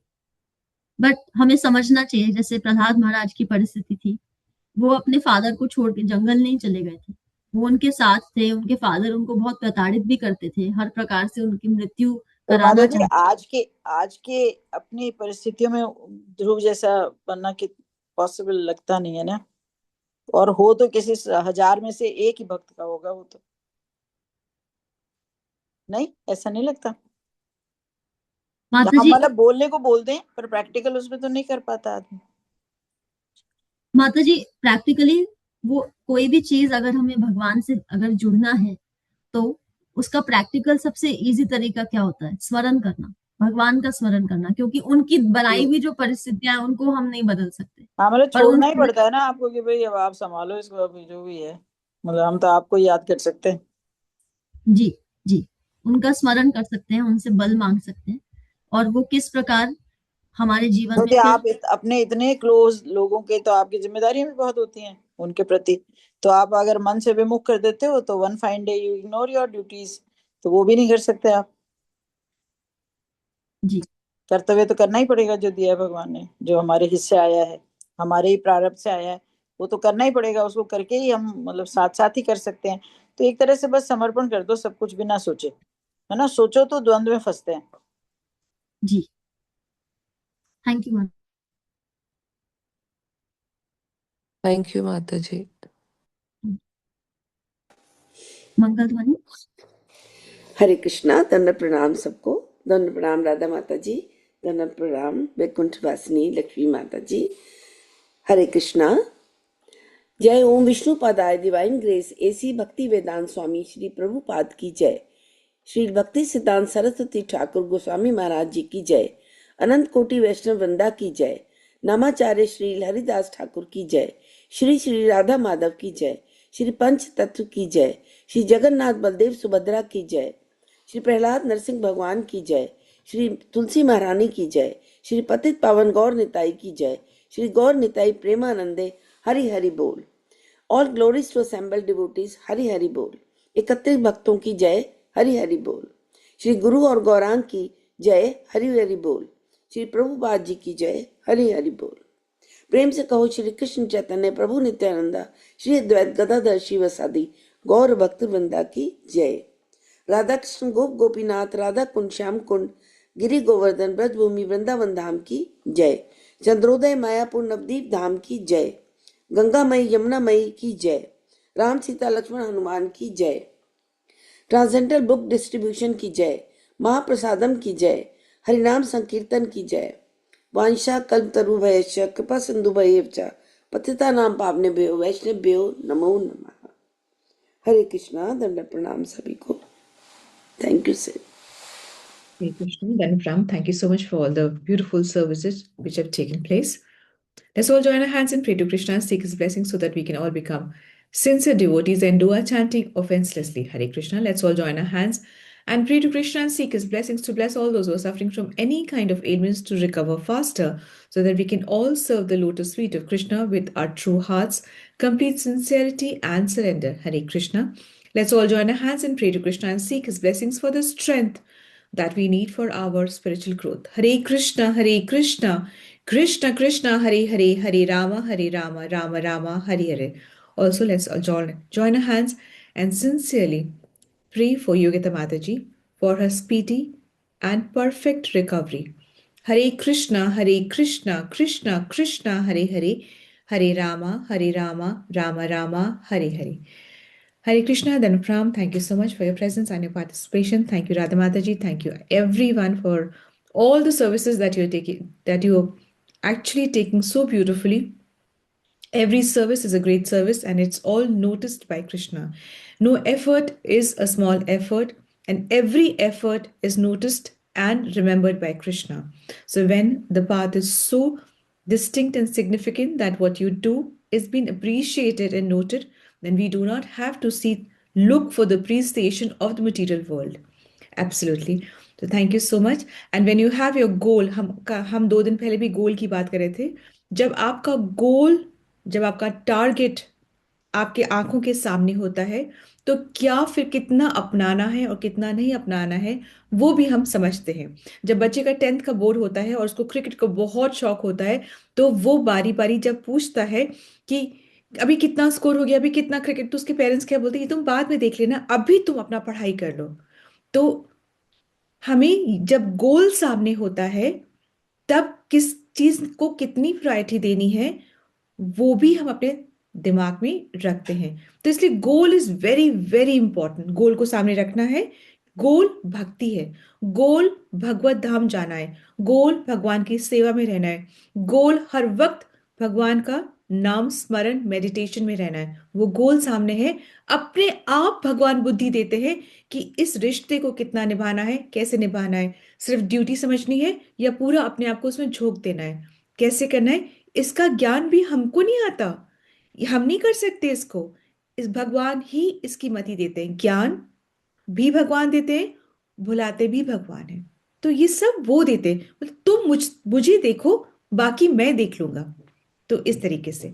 बट हमें समझना चाहिए, जैसे प्रहलाद महाराज की परिस्थिति थी, वो अपने फादर को छोड़ के जंगल नहीं चले गए थे, वो उनके साथ थे। उनके फादर उनको बहुत प्रताड़ित भी करते थे, हर प्रकार से उनकी मृत्यु तो माता कराना जी चाहते। आज के अपनी परिस्थितियों में ध्रुव जैसा बनना कि पॉसिबल लगता नहीं है ना, और हो तो किसी 1000 में से एक ही भक्त का होगा वो, तो नहीं, ऐसा नहीं लगता। माता यहाँ जी मतलब बोलने को बोलते हैं पर प्रैक्टिकल उसमें तो नहीं कर पाता आदमी। माता जी प्रैक्टिकली वो कोई भी चीज अगर हमें भगवान से अगर जुड़ना है तो उसका प्रैक्टिकल सबसे इजी तरीका क्या होता है? स्मरण करना, भगवान का स्मरण करना, क्योंकि उनकी बनाई हुई जो परिस्थितियां हैं उनको हम नहीं बदल सकते। हाँ मतलब पर छोड़ना ही पड़ता है ना आपको कि भाई अब आप संभालो इसको, अभी जो भी है, मतलब हम तो आपको याद कर सकते हैं। जी जी, उनका स्मरण कर सकते हैं, उनसे बल मांग सकते हैं, और वो किस प्रकार हमारे जीवन में क्योंकि फिर। आप अपने इतने क्लोज लोगों के तो आपकी जिम्मेदारियां भी बहुत होती हैं उनके प्रति, तो आप अगर मन से विमुख कर देते हो तो one fine day you ignore your duties, तो वो भी नहीं कर सकते आप। जी कर्तव्य तो करना ही पड़ेगा, जो दिया है भगवान ने, जो हमारे हिस्से आया है, हमारे ही प्रारब्ध से आया है, वो तो करना ही पड़ेगा, उसको करके ही हम मतलब साथ साथ ही कर सकते हैं। तो एक तरह से बस समर्पण कर दो सब कुछ बिना सोचे, है ना, सोचो तो द्वंद्व में फंसते हैं। जी, थैंक यू माता। थैंक यू माता जी। मंगल ध्वनि। हरे कृष्णा। दंड प्रणाम सबको। दंड प्रणाम राधा माता जी, दंड प्रणाम वैकुंठ वासिनी लक्ष्मी माता जी। हरे कृष्णा। जय ओम विष्णु पादाय डिवाइन ग्रेस एसी भक्ति वेदांत स्वामी श्री प्रभुपाद की जय। श्री भक्ति सिद्धांत सरस्वती ठाकुर गोस्वामी महाराज जी की जय। अनंत कोटि वैष्णव वृंदा की जय। नामाचार्य श्री हरिदास ठाकुर की जय। श्री श्री राधा माधव की जय। श्री पंच तत्व की जय। श्री जगन्नाथ बलदेव सुभद्रा की जय। श्री प्रहलाद नरसिंह भगवान की जय। श्री तुलसी महारानी की जय। श्री पतित पावन गौर निताई की जय। श्री गौर निताई प्रेमानंदे हरि हरि बोल। All glories to assemble devotees Hari Hari बोल। 31 भक्तों की जय हरि हरि बोल। श्री गुरु और गौरांग की जय हरि हरि बोल। श्री प्रभुपाद जी की जय हरि हरि बोल। प्रेम से कहो श्री कृष्ण चैतन्य प्रभु नित्यानंदा श्री अद्वैत गदाधर शिवसादि गौर भक्त वृंदा की जय। राधा कृष्ण गोप गोपीनाथ राधा कुंड श्याम कुंड गिरि गोवर्धन ब्रजभूमि वृंदावन धाम की जय। चंद्रोदय मायापुर नवदीप धाम की जय। गंगा मई यमुना मई की जय। राम सीता लक्ष्मण हनुमान की जय। ट्रांसेंडल बुक डिस्ट्रीब्यूशन की जय। महाप्रसादम की जय। हरिनाम संकीर्तन की जय। वांशा कल्पतरु भयश्च कृपा सिंधु भयेव च पतिता नाम पावनेभ्यो वैष्णवेभ्यो नमो नमः। हरे कृष्णा। दंड प्रणाम सभी को। Thank you sir. Hare Krishna, Dhanap Ram, thank you so much for all the beautiful services which have taken place. Let's all join our hands and pray to Krishna and seek his blessing so that we can all become sincere devotees and do our chanting offenselessly. Hare Krishna. Let's all join our hands and pray to Krishna and seek his blessings to bless all those who are suffering from any kind of ailments to recover faster, so that we can all serve the lotus feet of Krishna with our true hearts, complete sincerity and surrender. Hare Krishna. Let's all join our hands and pray to Krishna and seek his blessings for the strength that we need for our spiritual growth. Hare Krishna, Krishna Krishna, Hare Hare, Hare Rama, Rama Rama, Hare Hare. Also, let's all join our hands and sincerely pray for Yogita Mataji for her speedy and perfect recovery. Hare Krishna, Krishna Krishna, Hare Hare, Hare Rama, Rama Rama, Hare Hare. Hare Krishna, Dhanapram, thank you so much for your presence and your participation. Thank you, Radha Mataji. Thank you, everyone, for all the services that you're taking, that you're actually taking so beautifully. Every service is a great service and it's all noticed by Krishna. No effort is a small effort, and every effort is noticed and remembered by Krishna. So when the path is so distinct and significant that what you do is being appreciated and noted, then we do not have to look for the appreciation of the material world. Absolutely. तो thank you so much. And when you have your goal, हम 2 दिन पहले भी गोल की बात कर रहे थे. जब आपका टारगेट आपके आंखों के सामने होता है, तो क्या फिर कितना अपनाना है और कितना नहीं अपनाना है वो भी हम समझते हैं. जब बच्चे का 10th का बोर्ड होता है और उसको क्रिकेट का बहुत शौक होता है, तो वो बारी बारी जब पूछता है कि अभी कितना स्कोर हो गया, अभी कितना क्रिकेट, तो उसके पेरेंट्स क्या बोलते हैं, ये तुम बाद में देख लेना, अभी तुम अपना पढ़ाई कर लो. तो हमें जब गोल सामने होता है, तब किस चीज को कितनी प्रायोरिटी देनी है वो भी हम अपने दिमाग में रखते हैं. तो इसलिए goal is very very important. Goal को सामने रखना है. गोल भक्ति है. गोल भगवत धाम जाना है. गोल भगवान की सेवा में रहना है. गोल हर वक्त भगवान का नाम स्मरण मेडिटेशन में रहना है. वो गोल सामने है. अपने आप भगवान बुद्धि देते हैं कि इस रिश्ते को कितना निभाना है, कैसे निभाना है. सिर्फ ड्यूटी समझनी है या पूरा अपने आप को उसमें झोंक देना है, कैसे करना है, इसका ज्ञान भी हमको नहीं आता. हम नहीं कर सकते इसको. इस भगवान ही इसकी मति देते हैं. ज्ञान भी भगवान देते हैं, भुलाते भी भगवान है. तो ये सब वो देते हैं. मतलब तुम मुझे देखो, बाकी मैं देख लूंगा. तो इस तरीके से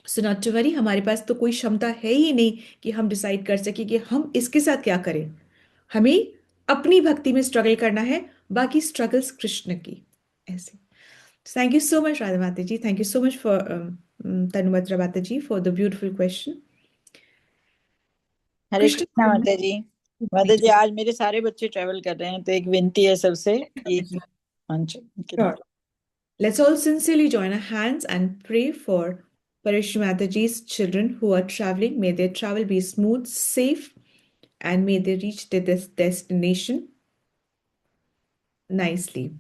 सो नॉट टू वरी. हमारे पास तो कोई क्षमता है ही नहीं कि हम डिसाइड कर सके कि हम इसके साथ क्या करें. हमें अपनी भक्ति में स्ट्रगल करना है, बाकी स्ट्रगल्स कृष्ण की. ऐसे. Thank you so much, Radha Mataji. Thank you so much for Tanubhadra Mataji for the beautiful question. हरे कृष्णा माता जी. माता जी, आज मेरे सारे बच्चे ट्रैवल कर रहे हैं, तो एक विनती है सबसे कि Sure. Let's all sincerely join our hands and pray for Parishri Mataji's children who are traveling. May their travel be smooth, safe, and may they reach their destination nicely.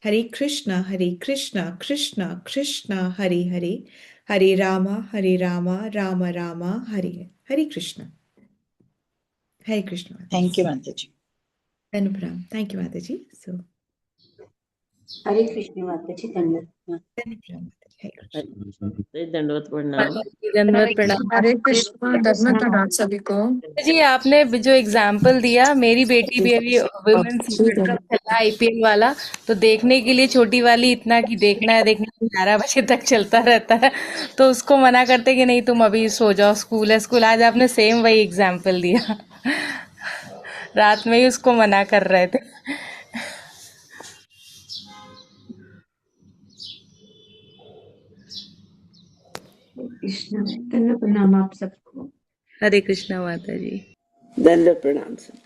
Hare Krishna, Krishna Krishna, Hare Hare, Hare Rama, Rama Rama, Hare Hare. Hare Krishna. Hare Krishna. Thank you माता जी. Dhanapram. Thank you, Mataji. So, हरे कृष्ण माता जी. धन्यवाद. Dhanapram. Hare Krishna. दंडवत प्रणाम. धन्यवाद प्रणाम. हरे कृष्ण. धन्यवाद प्रणाम सभी को. जी, आपने जो एग्जाम्पल दिया, मेरी बेटी भी अभी वुमेन्स चला IPL वाला, तो देखने के लिए छोटी वाली इतना कि देखना है 11 बजे तक चलता रहता है, तो उसको मना करते कि नहीं तुम अभी सो जाओ, स्कूल है स्कूल. आज आपने सेम वही एग्जाम्पल दिया. रात में ही उसको मना कर रहे थे. कृष्ण. धन्यवाद प्रणाम आप सबको. हरे कृष्णा माता जी. दंड प्रणाम सब.